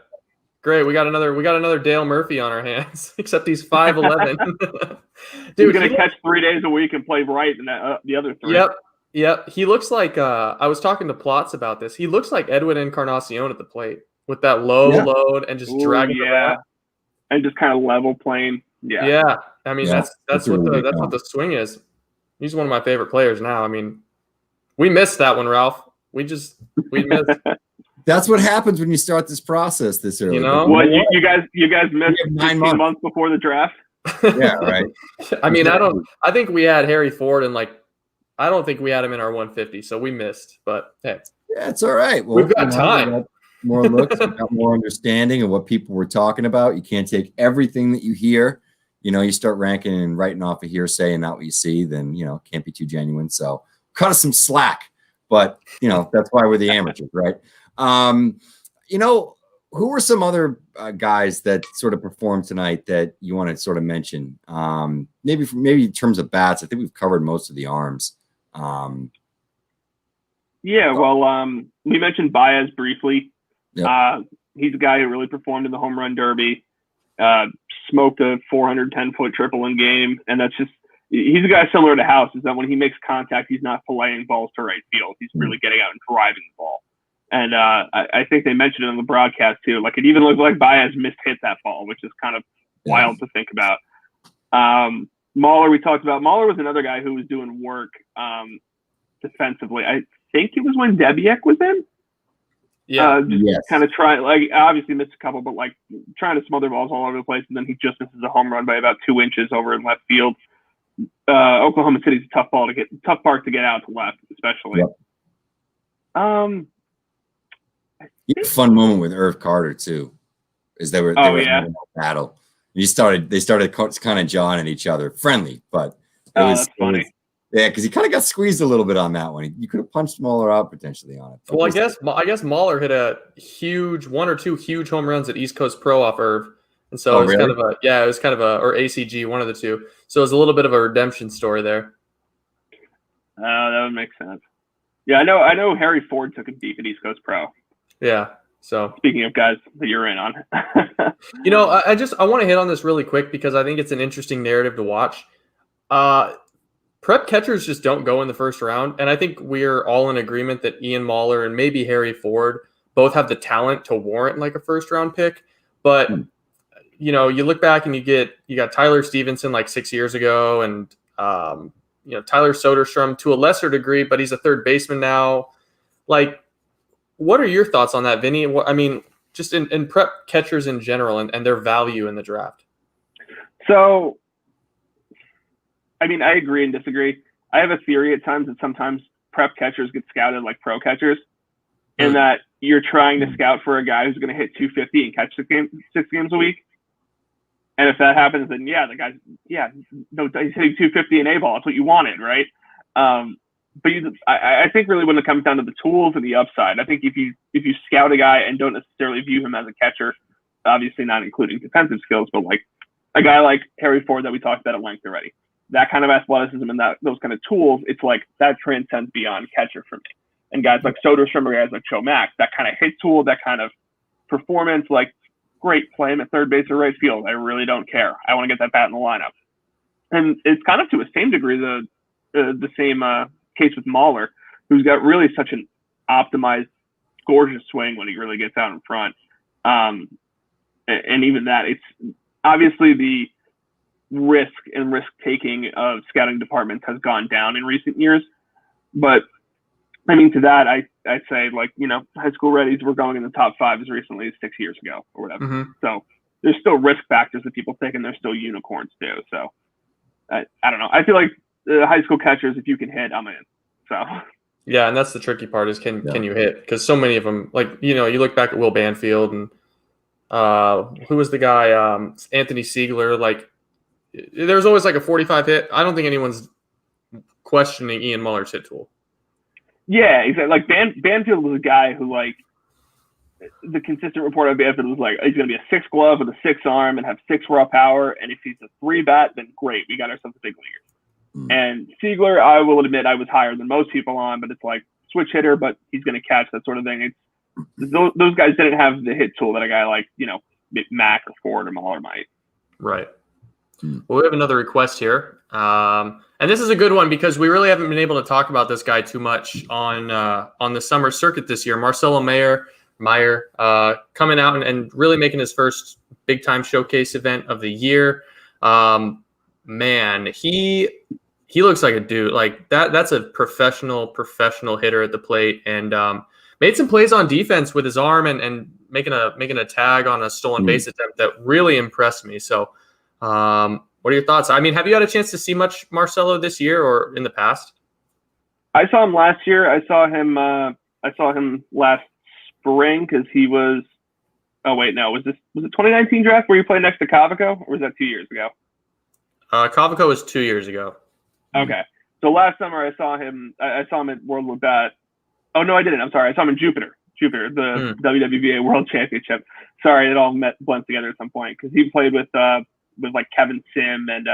Great. We got another Dale Murphy on our hands, except he's 5'11". Dude, he's going to catch 3 days a week and play right in the other 3. Yep. He looks like I was talking to Plots about this. He looks like Edwin Encarnacion at the plate with that low load and just dragging the bat. And just kind of level playing. Yeah. I mean, that's what really the swing is. He's one of my favorite players now. I mean, we missed that one, Ralph. We missed. That's what happens when you start this process this early. You know? What, you guys missed 9 months before the draft? Yeah, right. I mean, I think we had Harry Ford, and like, I don't think we had him in our 150, so we missed. But hey, yeah, it's all right. Well, we've got time. We got more looks, we got more understanding of what people were talking about. You can't take everything that you hear. You start ranking and writing off a hearsay and not what you see, then it can't be too genuine. So cut us some slack. But that's why we're the amateurs, right? Who were some other guys that sort of performed tonight that you want to sort of mention? Maybe in terms of bats, I think we've covered most of the arms. We mentioned Baez briefly. Yep. He's a guy who really performed in the home run derby. Smoked a 410-foot triple in game, and he's a guy similar to House. Is that when he makes contact, he's not filleting balls to right field. He's really getting out and driving the ball. And I think they mentioned it on the broadcast too. Like, it even looked like Baez mishit that ball, which is kind of wild to think about. Lawler, we talked about. Lawler was another guy who was doing work defensively. I think it was when Debiek was in. Yeah. Kind of trying, like, obviously missed a couple, but like trying to smother balls all over the place, and then he just misses a home run by about 2 inches over in left field. Oklahoma City's a tough park to get out to left, especially. Yep. You had a fun moment with Irv Carter too, is they were in a battle. They started kind of jawing at each other, friendly, but that's funny. Because he kind of got squeezed a little bit on that one. You could have punched Mahler out potentially on it. Well, I guess Mahler hit one or two huge home runs at East Coast Pro off Irv, and so it was kind of or ACG, one of the two. So it was a little bit of a redemption story there. That would make sense. Yeah, I know Harry Ford took it deep at East Coast Pro. Yeah. So speaking of guys that you're in on, I want to hit on this really quick because I think it's an interesting narrative to watch. Prep catchers just don't go in the first round, and I think we're all in agreement that Ian Mahler and maybe Harry Ford both have the talent to warrant like a first round pick. But you look back and you got Tyler Stevenson like 6 years ago, and Tyler Soderstrom to a lesser degree, but he's a third baseman now. Like, what are your thoughts on that, Vinnie? I mean, just in prep catchers in general and their value in the draft. So, I mean, I agree and disagree. I have a theory at times that sometimes prep catchers get scouted like pro catchers, in that you're trying to scout for a guy who's going to hit 250 and catch 6 games a week. And if that happens, then he's hitting 250 in A-ball. That's what you wanted, right? But I think really when it comes down to the tools and the upside, I think if you scout a guy and don't necessarily view him as a catcher, obviously not including defensive skills, but like a guy like Harry Ford that we talked about at length already, that kind of athleticism and those kind of tools, it's like that transcends beyond catcher for me. And guys like Soderstrom or guys like Joe Max, that kind of hit tool, that kind of performance, like, great, play him at third base or right field. I really don't care. I want to get that bat in the lineup. And it's kind of to the same degree the same case with Lawler, who's got really such an optimized, gorgeous swing when he really gets out in front. And even that, it's obviously the risk and risk-taking of scouting departments has gone down in recent years. But, I mean, to that, I'd say, like, you know, high school readies were going in the top 5 as recently as 6 years ago or whatever. Mm-hmm. So there's still risk factors that people take, and there's still unicorns too. So I don't know. I feel like high school catchers, if you can hit, I'm in. So yeah, and that's the tricky part is can you hit? Because so many of them, like, you know, you look back at Will Banfield and who was the guy? Anthony Siegler. Like, there was always like a 45 hit. I don't think anyone's questioning Ian Muller's hit tool. Yeah, exactly. Like Banfield was a guy who, like, the consistent report on Banfield was like, he's going to be a 6 glove with a 6 arm and have 6 raw power. And if he's a 3 bat, then great, we got ourselves a big leaguer. And Siegler, I will admit, I was higher than most people on, but it's like switch hitter, but he's going to catch, that sort of thing. It's those guys didn't have the hit tool that a guy like, you know, Mac or Ford or Muller might. Right. Well, we have another request here. And this is a good one because we really haven't been able to talk about this guy too much on the summer circuit this year. Marcelo Meyer coming out and really making his first big-time showcase event of the year. Man, he looks like a dude. Like that's a professional hitter at the plate, and made some plays on defense with his arm and making a tag on a stolen base attempt that really impressed me. So what are your thoughts? I mean, have you had a chance to see much Marcelo this year or in the past? I saw him last year. I saw him last spring because he was. Oh wait, no. Was it 2019 draft where you played next to Cavaco, or was that 2 years ago? Cavaco was 2 years ago. Okay, so last summer I saw him. I saw him at World with Bat. Oh no, I didn't. I'm sorry. I saw him in Jupiter, the WWBA World Championship. Sorry, it all blends together at some point because he played with like Kevin Sim and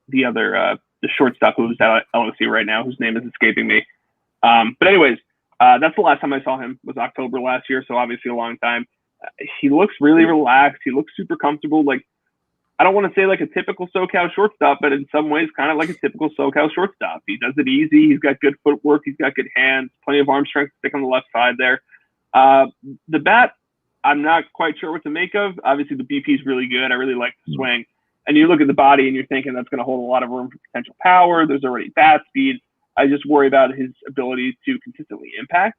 the other the shortstop who's at LSU right now, whose name is escaping me. But anyways, that's the last time I saw him was October last year, so obviously a long time. He looks really relaxed. He looks super comfortable. Like, I don't want to say like a typical SoCal shortstop, but in some ways kind of like a typical SoCal shortstop. He does it easy. He's got good footwork. He's got good hands, plenty of arm strength to stick on the left side there. The bat, I'm not quite sure what to make of. Obviously, the BP is really good. I really like the swing. And you look at the body and you're thinking that's going to hold a lot of room for potential power. There's already bat speed. I just worry about his ability to consistently impact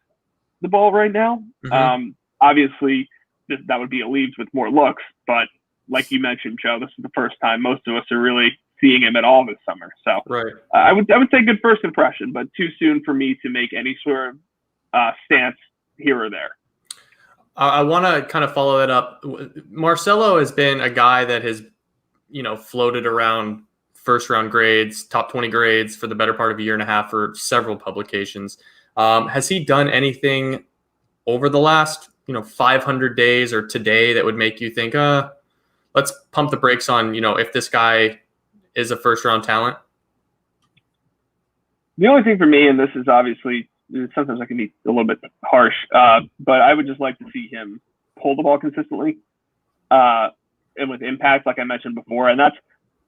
the ball right now. Obviously, that would be alleviated with more looks, but like you mentioned, Joe, this is the first time most of us are really seeing him at all this summer. So right. I would say good first impression, but too soon for me to make any sort of stance here or there. I want to kind of follow that up. Marcelo has been a guy that has, you know, floated around first round grades, top 20 grades for the better part of a year and a half for several publications. Has he done anything over the last, 500 days or today that would make you think, let's pump the brakes on, if this guy is a first round talent? The only thing for me, and this is obviously, sometimes I can be a little bit harsh, but I would just like to see him pull the ball consistently and with impact, like I mentioned before. And that's,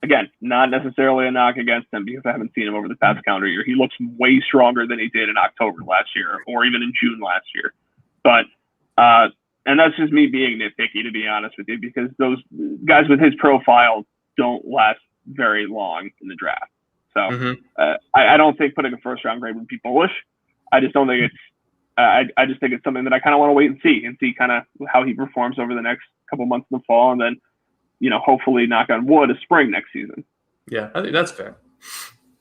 again, not necessarily a knock against him because I haven't seen him over the past calendar year. He looks way stronger than he did in October last year or even in June last year. But, and that's just me being nitpicky, to be honest with you, because those guys with his profile don't last very long in the draft. So I don't think putting a first round grade would be bullish. I just don't think it's, I just think it's something that I kind of want to wait and see kind of how he performs over the next couple months in the fall. And then, hopefully, knock on wood, a spring next season. Yeah, I think that's fair.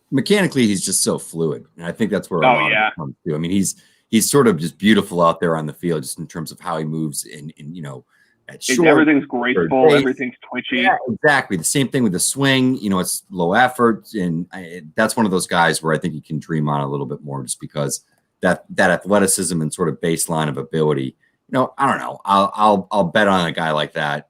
Mechanically, he's just so fluid. And I think that's where a lot of it comes to. I mean, he's sort of just beautiful out there on the field, just in terms of how he moves in at short. Everything's graceful, everything's twitchy. Yeah, exactly. The same thing with the swing. It's low effort. And that's one of those guys where I think you can dream on a little bit more just because that athleticism and sort of baseline of ability, I don't know. I'll bet on a guy like that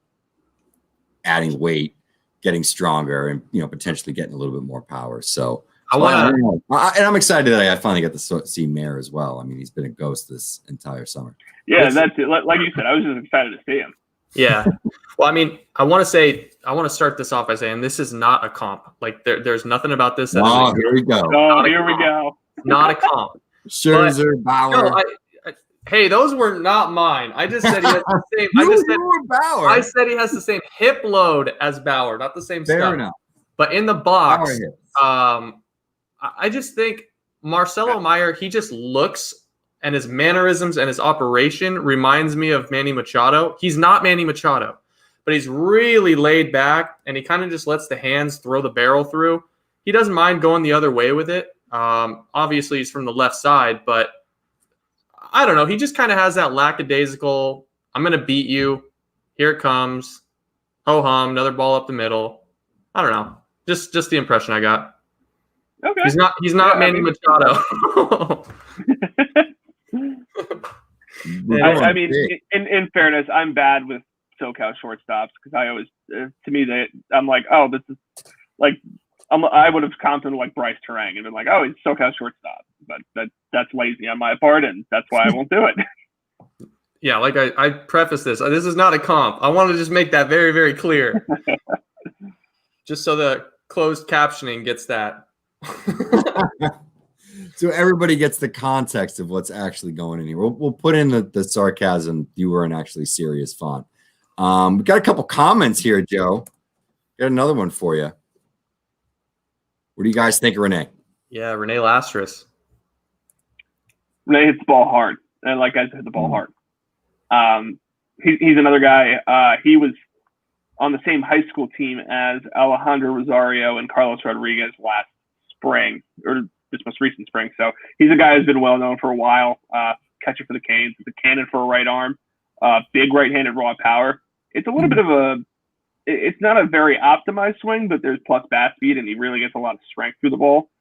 adding weight, getting stronger, and potentially getting a little bit more power. So and I'm excited that I finally got to see Meyer as well. I mean, he's been a ghost this entire summer. Yeah, that's it. Like you said, I was just excited to see him. Yeah. Well, I mean, I want to start this off by saying this is not a comp. Like there's nothing about this. Oh, here we go. Oh, here we go. Not a comp. Scherzer, Bauer. No, hey, those were not mine. I just said he has the same. Bauer. I said he has the same hip load as Bauer, not the same Fair stuff. enough. But in the box, I just think Marcelo Meyer, he just looks, and his mannerisms and his operation reminds me of Manny Machado. He's not Manny Machado, but he's really laid back, and he kind of just lets the hands throw the barrel through. He doesn't mind going the other way with it. Obviously, he's from the left side, but I don't know. He just kind of has that lackadaisical, I'm going to beat you. Here it comes. Ho-hum, another ball up the middle. I don't know. Just the impression I got. Okay. He's not Manny Machado. I mean, in fairness, I'm bad with SoCal shortstops because I always, to me, I'm like, oh, this is like, I would have counted like Bryce Terang and been like, oh, he's SoCal shortstop, but that's lazy on my part, and that's why I won't do it. Yeah, like I preface this. This is not a comp. I want to just make that very, very clear, just so the closed captioning gets that. So everybody gets the context of what's actually going in here. We'll put in the sarcasm, viewer, and actually serious font. We got a couple comments here, Joe. Got another one for you. What do you guys think of Renee? Yeah, Renee Lastris. Renee hits the ball hard, and like guys hit the ball hard. He's another guy. He was on the same high school team as Alejandro Rosario and Carlos Rodriguez last spring, or this most recent spring. So he's a guy who's been well known for a while. Catcher for the Canes, with a cannon for a right arm, big right-handed raw power. It's a little bit of it's not a very optimized swing, but there's plus bat speed, and he really gets a lot of strength through the ball.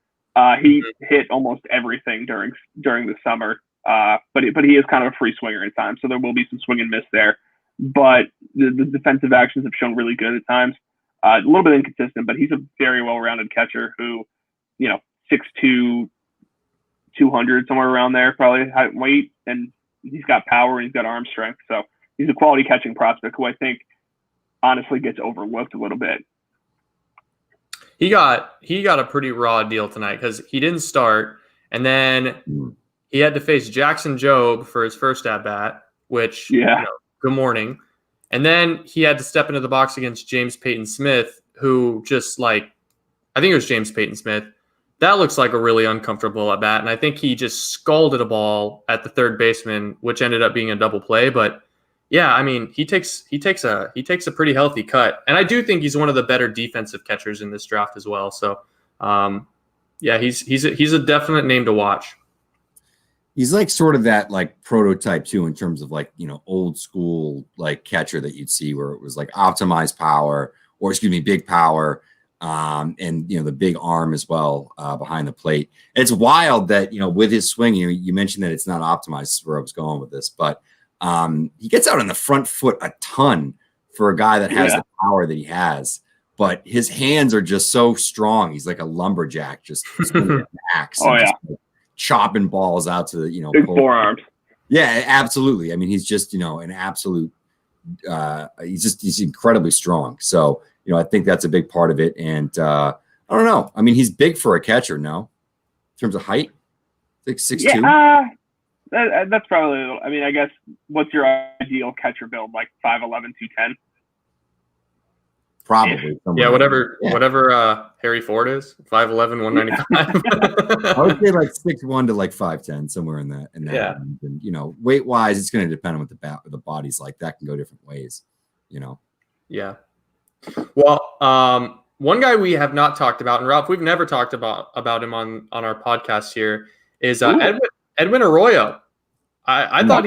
He hit almost everything during the summer, but he is kind of a free swinger at times, so there will be some swing and miss there. But the defensive actions have shown really good at times. A little bit inconsistent, but he's a very well-rounded catcher who, 6'2", 200, somewhere around there, probably height and weight, and he's got power and he's got arm strength. So he's a quality catching prospect who I think honestly gets overlooked a little bit. He got a pretty raw deal tonight because he didn't start, and then he had to face Jackson Jobe for his first at bat, which good morning, and then he had to step into the box against James Peyton Smith, who just I think it was James Peyton Smith. That looks like a really uncomfortable at bat, and I think he just scalded a ball at the third baseman, which ended up being a double play. But yeah, I mean, he takes a pretty healthy cut, and I do think he's one of the better defensive catchers in this draft as well. So, yeah, he's a definite name to watch. He's like sort of that like prototype too, in terms of old school like catcher that you'd see where it was like optimized power, or big power. And the big arm as well behind the plate. And it's wild that with his swing, you mentioned that it's not optimized. This is where I was going with this, but he gets out on the front foot a ton for a guy that has the power that he has. But his hands are just so strong. He's like a lumberjack, just an axe, chopping balls out to the big forearms. Yeah, absolutely. I mean, he's just an absolute. He's incredibly strong. So. I think that's a big part of it. And I don't know. I mean, he's big for a catcher, no? In terms of height? Like 6'2"? Yeah, that's probably, I mean, I guess, what's your ideal catcher build? Like 5'11", 210? Probably. Yeah, whatever Harry Ford is, 5'11", 195. I would say like 6'1" to like 5'10", somewhere in that. Yeah. And, weight-wise, it's going to depend on what the body's like. That can go different ways, Yeah. Well, one guy we have not talked about, and Ralph, we've never talked about him on our podcast here, is Edwin Arroyo. I thought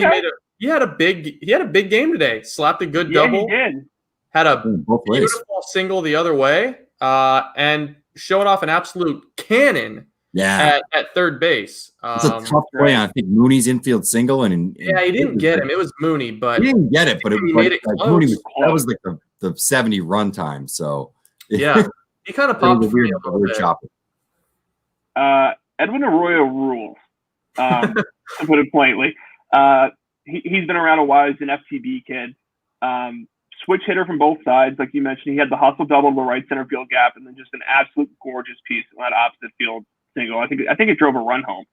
he had a big game today. Slapped a good double. He did. Had a beautiful single the other way, and showing off an absolute cannon. Yeah, at third base. It's a tough play. I think Mooney's infield single, and he didn't get him. It was Mooney, but he didn't get it. But he made it close. Mooney that was like the 70 run time. So yeah, he kind of popped weird chopper. Edwin Arroyo rules. To put it plainly, he's been around a while. He's an FTB kid. switch hitter from both sides. Like you mentioned, he had the hustle double to the right center field gap, and then just an absolute gorgeous piece on that opposite field single. I think it drove a run home.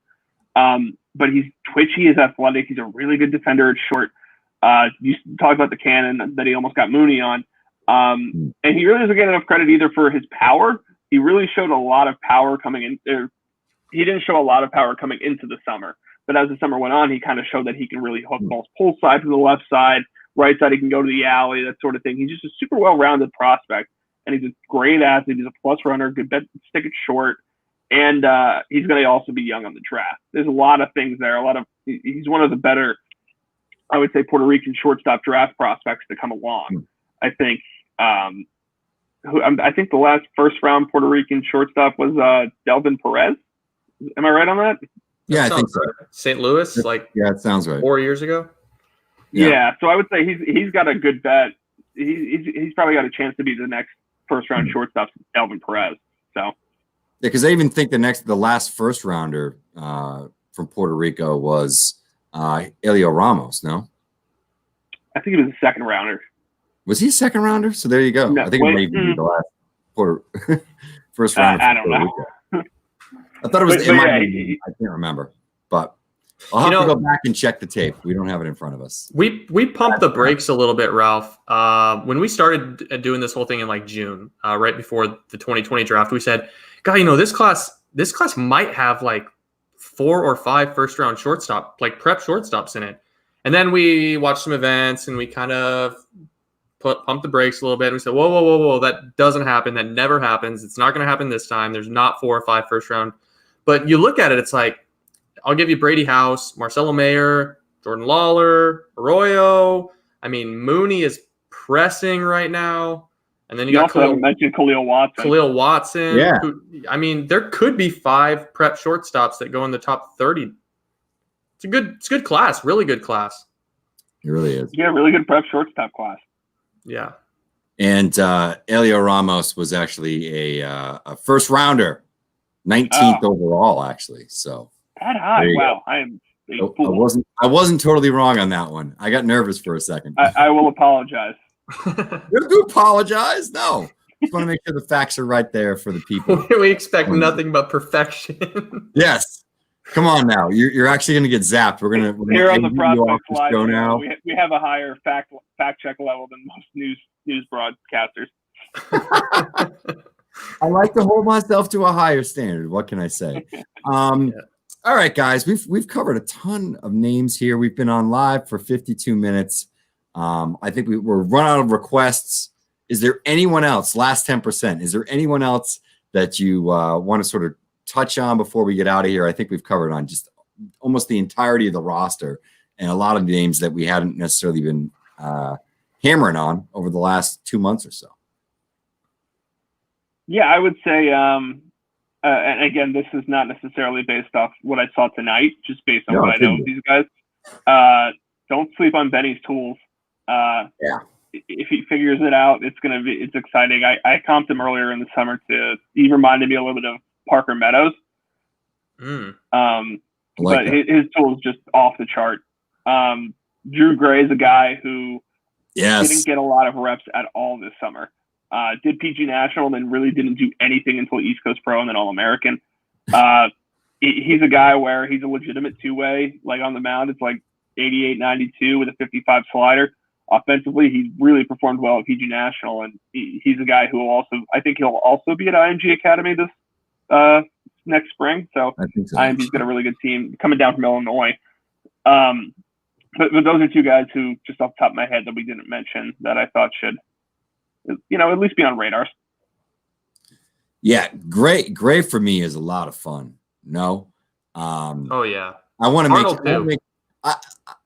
But he's twitchy, he's athletic, he's a really good defender at short. You talked about the cannon that he almost got Mooney on. And he really doesn't get enough credit either for his power. He really showed a lot of power coming in. He didn't show a lot of power coming into the summer. But as the summer went on, he kind of showed that he can really hook balls pull side from the left side, right side he can go to the alley, that sort of thing. He's just a super well-rounded prospect. And he's a great athlete. He's a plus runner, good bet, stick it short. And he's going to also be young on the draft. There's a lot of things there. He's one of the better, I would say, Puerto Rican shortstop draft prospects to come along. I think the last first round Puerto Rican shortstop was Delvin Perez. Am I right on that? Yeah, I think so. Right. St. Louis, it sounds right. 4 years ago. Yeah, so I would say he's got a good bet. He's probably got a chance to be the next first round shortstop, Delvin Perez. So. Yeah, because I even think the last first rounder from Puerto Rico was Elio Ramos. No, I think he was a second rounder. Was he a second rounder? So there you go. No, I think it may be the last first rounder. I don't know. I thought it was. I can't remember, but I'll have to go back and check the tape. We don't have it in front of us. We pumped the brakes a little bit, Ralph. When we started doing this whole thing in like June, right before the 2020 draft, we said, God, this class might have like 4 or 5 first round prep shortstops in it. And then we watched some events and we kind of pumped the brakes a little bit. And we said, whoa, that doesn't happen. That never happens. It's not going to happen this time. There's not 4 or 5 first round. But you look at it, it's like, I'll give you Brady House, Marcelo Meyer, Jordan Lawler, Arroyo. I mean, Mooney is pressing right now. And then you also mentioned Khalil Watson. Khalil Watson. Yeah. There could be 5 prep shortstops that go in the top 30. It's a good class, really good class. It really is. Yeah, really good prep shortstop class. Yeah. And Elio Ramos was actually a first rounder, 19th overall, actually. So that high. Wow. I wasn't totally wrong on that one. I got nervous for a second. I will apologize. You do apologize? No. Just want to make sure the facts are right there for the people. We expect nothing but perfection. Yes. Come on now. You're actually going to get zapped. We're going to here on the Prospect Live show now. We have a higher fact check level than most news broadcasters. I like to hold myself to a higher standard. What can I say? All right, guys. We've covered a ton of names here. We've been on live for 52 minutes. I think we're run out of requests. Is there anyone else? Last 10%. Is there anyone else that you want to sort of touch on before we get out of here? I think we've covered on just almost the entirety of the roster and a lot of names that we hadn't necessarily been hammering on over the last 2 months or so. Yeah, I would say, and again, this is not necessarily based off what I saw tonight, just based on what I know of these guys. Don't sleep on Benny's tools. If he figures it out, it's exciting. I comped him earlier in the summer he reminded me a little bit of Parker Meadows. But his tool is just off the chart. Drew Gray is a guy who didn't get a lot of reps at all this summer. Did PG National and then really didn't do anything until East Coast Pro and then All-American. He's a guy where he's a legitimate two-way, like on the mound. It's like 88, 92 with a 55 slider. Offensively, he really performed well at PG National, and he's a guy who I think he'll also be at IMG Academy this next spring. So IMG's got a really good team coming down from Illinois. But those are 2 guys who, just off the top of my head, that we didn't mention that I thought should, at least be on radars. Yeah, Gray for me is a lot of fun. Oh yeah. I want to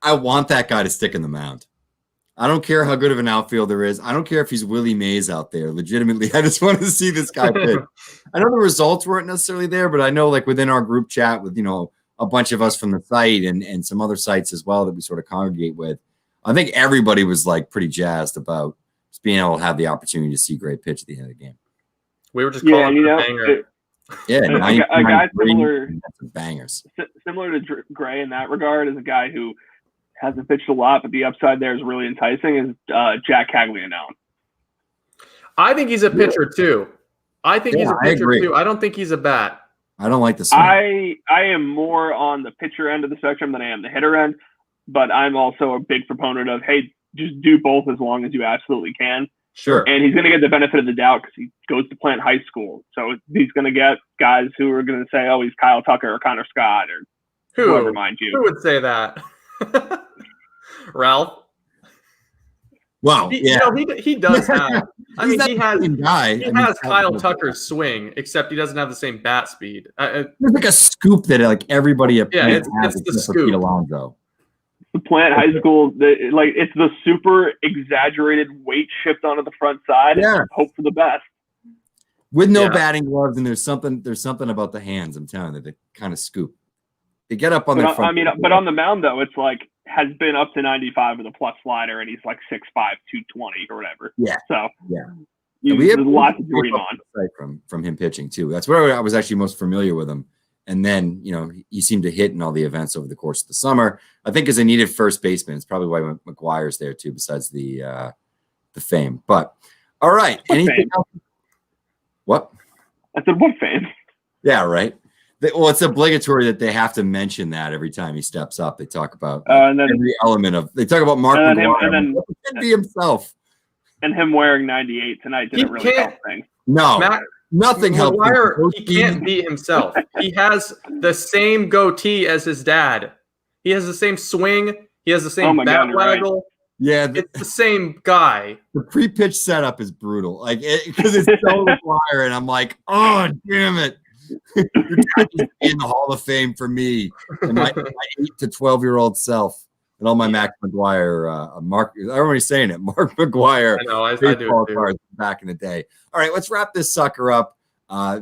I want that guy to stick in the mound. I don't care how good of an outfielder is. I don't care if he's Willie Mays out there. Legitimately, I just want to see this guy pitch. I know the results weren't necessarily there, but I know like within our group chat with, a bunch of us from the site and some other sites as well that we sort of congregate with, I think everybody was like pretty jazzed about just being able to have the opportunity to see Gray pitch at the end of the game. We were just calling it a banger. A guy bangers. similar to Gray in that regard is a guy who hasn't pitched a lot, but the upside there is really enticing, is Jack Caglianone. I think he's a pitcher too. I think he's a pitcher agree. too. I don't think he's a bat. I don't like the swing. I am more on the pitcher end of the spectrum than I am the hitter end, but I'm also a big proponent of, hey, just do both as long as you absolutely can. Sure. And he's going to get the benefit of the doubt because he goes to Plant High School. So he's going to get guys who are going to say, oh, he's Kyle Tucker or Connor Scott or whoever, mind you. Who would say that? Ralph? Wow. He does have. I mean, he has Kyle Tucker's swing, except he doesn't have the same bat speed. There's like a scoop that like everybody at Plant has, it's the except for scoop. Pete Alonso. The Plant High School, it's the super exaggerated weight shift onto the front side. Yeah. And hope for the best. With no batting gloves, and there's something about the hands. I'm telling you, they kind of scoop. They get up on their front. But on the mound though, it's like has been up to 95 with a plus slider, and he's like 6'5", 220 or whatever. Yeah. So we have a lot to dream on from him pitching too. That's where I was actually most familiar with him. And then, he seemed to hit in all the events over the course of the summer. I think as a needed first baseman, it's probably why McGuire's there too, besides the fame. But all right. Anything else? What? I said, what fame? Yeah, right. It's obligatory that they have to mention that every time he steps up. They talk about every element of. They talk about Mark McGuire. It could be himself. And him wearing 98 tonight didn't really help things. No. Nothing helps. He can't be himself. He has the same goatee as his dad. He has the same swing. He has the same bat waggle. Right. Yeah, it's the same guy. The pre-pitch setup is brutal, because it's so McGuire, and I'm like, oh damn it! You're in the Hall of Fame for me and my 8 to 12-year-old self, and all my Max McGuire, Mark. I'm already saying it, Mark McGuire. I know, I do cards back in the day. All right, let's wrap this sucker up.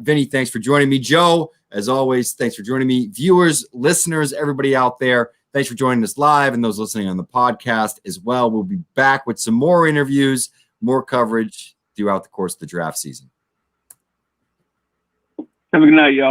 Vinnie, thanks for joining me. Joe, as always, thanks for joining me. Viewers, listeners, everybody out there, thanks for joining us live, and those listening on the podcast as well. We'll be back with some more interviews, more coverage throughout the course of the draft season. Have a good night, y'all.